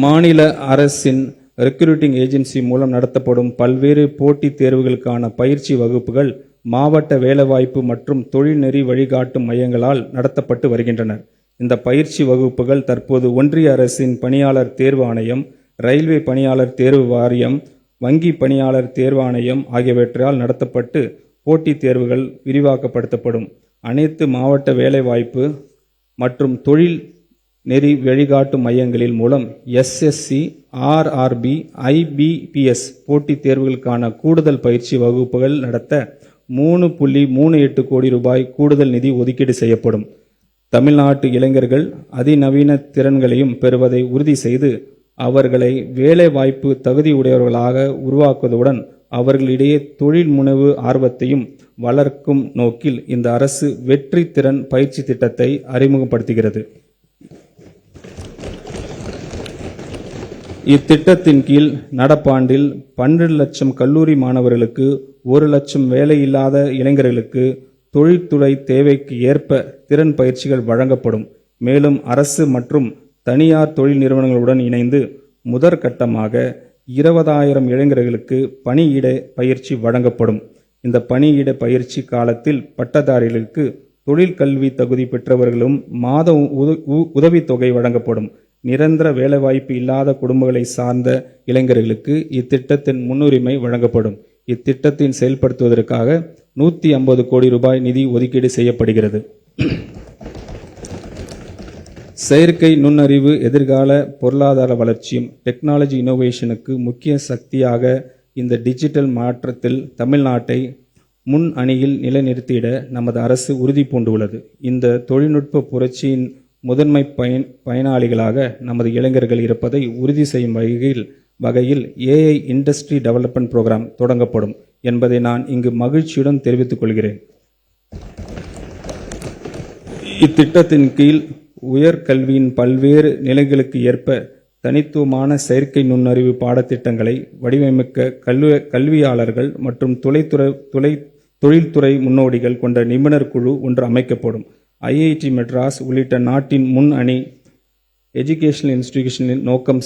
மாநில அரசின் recruiting agency மூலம் நடத்தப்படும் பல்வேறு போட்டித் தேர்வுகளுக்கான பயிற்சி வகுப்புகள் மாவட்ட வேலைவாய்ப்பு மற்றும் தொழில்நெறி வழிகாட்டும் மையங்களால் நடத்தப்பட்டு வருகின்றன. இந்த பயிற்சி வகுப்புகள் தற்போது ஒன்றிய அரசின் பணியாளர் தேர்வு ஆணையம், ரயில்வே பணியாளர் தேர்வு வாரியம், வங்கி பணியாளர் தேர்வாணையம் ஆகியவற்றால் நடத்தப்பட்டு போட்டித் தேர்வுகள் விரிவாக்கப்படுத்தப்படும். அனைத்து மாவட்ட வேலைவாய்ப்பு மற்றும் தொழில் நெறி வழிகாட்டும் மையங்களில் மூலம் SSC, RRB, IBPS போட்டித் தேர்வுகளுக்கான கூடுதல் பயிற்சி வகுப்புகள் நடத்த 3.38 கோடி ரூபாய் கூடுதல் நிதி ஒதுக்கீடு செய்யப்படும். தமிழ்நாட்டு இளைஞர்கள் அதிநவீன திறன்களையும் பெறுவதை உறுதி செய்து அவர்களை வேலைவாய்ப்பு தகுதியுடையவர்களாக உருவாக்குவதுடன் அவர்களிடையே தொழில் முனைவு ஆர்வத்தையும் வளர்க்கும் நோக்கில் இந்த அரசு வெற்றி திறன் பயிற்சி திட்டத்தை அறிமுகப்படுத்துகிறது. இத்திட்டத்தின் கீழ் நடப்பாண்டில் 12 லட்சம் கல்லூரி மாணவர்களுக்கு, 1 லட்சம் வேலையில்லாத இளைஞர்களுக்கு தொழில்துறை தேவைக்கு ஏற்ப திறன் பயிற்சிகள் வழங்கப்படும். மேலும் அரசு மற்றும் தனியார் தொழில் நிறுவனங்களுடன் இணைந்து முதற்கட்டமாக 20,000 இளைஞர்களுக்கு பணியிட பயிற்சி வழங்கப்படும். இந்த பணியிட பயிற்சி காலத்தில் பட்டதாரிகளுக்கு தொழில் கல்வி தகுதி பெற்றவர்களும் மாத உதவித்தொகை வழங்கப்படும். நிரந்தர வேலைவாய்ப்பு இல்லாத குடும்பங்களை சார்ந்த இளைஞர்களுக்கு இத்திட்டத்தின் முன்னுரிமை வழங்கப்படும். இத்திட்டத்தின் செயல்படுத்துவதற்காக 150 கோடி ரூபாய் நிதி ஒதுக்கீடு செய்யப்படுகிறது. செயற்கை நுண்ணறிவு எதிர்கால பொருளாதார வளர்ச்சியும் டெக்னாலஜி இனோவேஷனுக்கு முக்கிய சக்தியாக இந்த டிஜிட்டல் மாற்றத்தில் தமிழ்நாட்டை முன் அணியில் நிலைநிறுத்திட நமது அரசு உறுதி பூண்டுள்ளது. இந்த தொழில்நுட்ப புரட்சியின் முதன்மை பயனாளிகளாக நமது இளைஞர்கள் இருப்பதை உறுதி செய்யும் வகையில் AI இண்டஸ்ட்ரி டெவலப்மெண்ட் புரோகிராம் தொடங்கப்படும் என்பதை நான் இங்கு மகிழ்ச்சியுடன் தெரிவித்துக் கொள்கிறேன். இத்திட்டத்தின் கீழ் உயர்கல்வியின் பல்வேறு நிலைகளுக்கு ஏற்ப தனித்துவமான செயற்கை நுண்ணறிவு பாடத்திட்டங்களை வடிவமைக்க கல்வியாளர்கள் மற்றும் தொழில்துறை முன்னோடிகள் கொண்ட நிபுணர் குழு ஒன்று அமைக்கப்படும். IIT மெட்ராஸ் உள்ளிட்ட நாட்டின் முன் அணி எஜுகேஷனல் இன்ஸ்டிடியூஷனின் நோக்கம்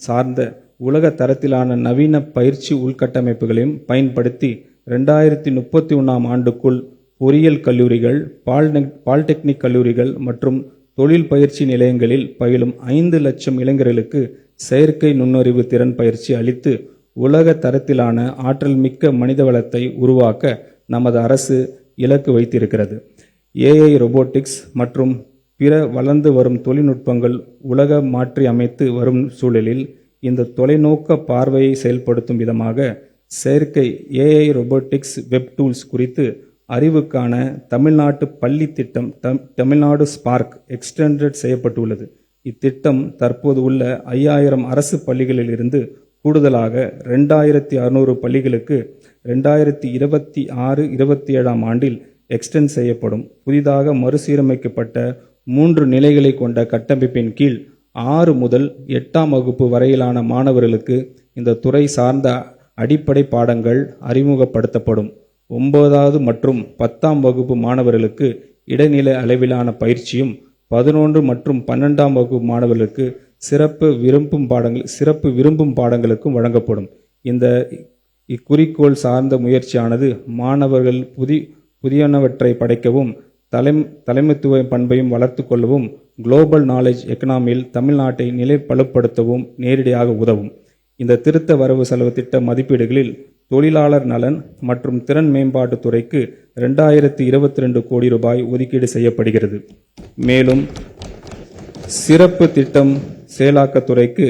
சார்ந்த உலக தரத்திலான நவீன பயிற்சி உள்கட்டமைப்புகளையும் பயன்படுத்தி 2031ஆம் ஆண்டுக்குள் பொறியியல் கல்லூரிகள், பாலிடெக்னிக் கல்லூரிகள் மற்றும் தொழில் பயிற்சி நிலையங்களில் பயிலும் 5 லட்சம் இளைஞர்களுக்கு செயற்கை நுண்ணறிவு திறன் பயிற்சி அளித்து உலக தரத்திலான ஆற்றல் மிக்க மனிதவளத்தை உருவாக்க நமது அரசு இலக்கு வைத்திருக்கிறது. AI, ரொபோட்டிக்ஸ் மற்றும் பிற வளர்ந்து வரும் தொழில்நுட்பங்கள் உலக மாற்றி அமைத்து வரும் சூழலில் இந்த தொலைநோக்க பார்வையை செயல்படுத்தும் விதமாக செயற்கை AI, ரொபோட்டிக்ஸ், வெப் டூல்ஸ் குறித்து அறிவுக்கான தமிழ்நாட்டு பள்ளி திட்டம் தமிழ்நாடு ஸ்பார்க் எக்ஸ்டெண்டட் செய்யப்பட்டுள்ளது. இத்திட்டம் தற்போது உள்ள 5000 அரசு பள்ளிகளில் இருந்து கூடுதலாக 2600 பள்ளிகளுக்கு 2026-27ஆம் ஆண்டில் எக்ஸ்டெண்ட் செய்யப்படும். புதிதாக மறுசீரமைக்கப்பட்ட 3 நிலைகளை கொண்ட கட்டமைப்பின் கீழ் 6 முதல் 8ஆம் வகுப்பு வரையிலான மாணவர்களுக்கு இந்த துறை சார்ந்த அடிப்படை பாடங்கள் அறிமுகப்படுத்தப்படும். 9வது மற்றும் 10ஆம் வகுப்பு மாணவர்களுக்கு இடைநிலை அளவிலான பயிற்சியும் 11 மற்றும் 12ஆம் வகுப்பு மாணவர்களுக்கு சிறப்பு விரும்பும் பாடங்களுக்கும் வழங்கப்படும். இந்த இக்குறிக்கோள் சார்ந்த முயற்சியானது மாணவர்கள் புதியனவற்றை படைக்கவும் தலைமைத்துவ பண்பையும் வளர்த்து கொள்ளவும் குளோபல் நாலேஜ் எக்கனாமியில் தமிழ்நாட்டை நிலைப்படுத்தவும் நேரடியாக உதவும். இந்த திருத்த வரவு செலவு திட்ட மதிப்பீடுகளில் தொழிலாளர் நலன் மற்றும் திறன் மேம்பாட்டு துறைக்கு 2022 கோடி ரூபாய் ஒதுக்கீடு செய்யப்படுகிறது. மேலும் சிறப்பு திட்டம் செயலாக்கத்துறைக்கு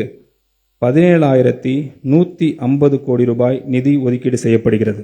17,150 கோடி ரூபாய் நிதி ஒதுக்கீடு செய்யப்படுகிறது.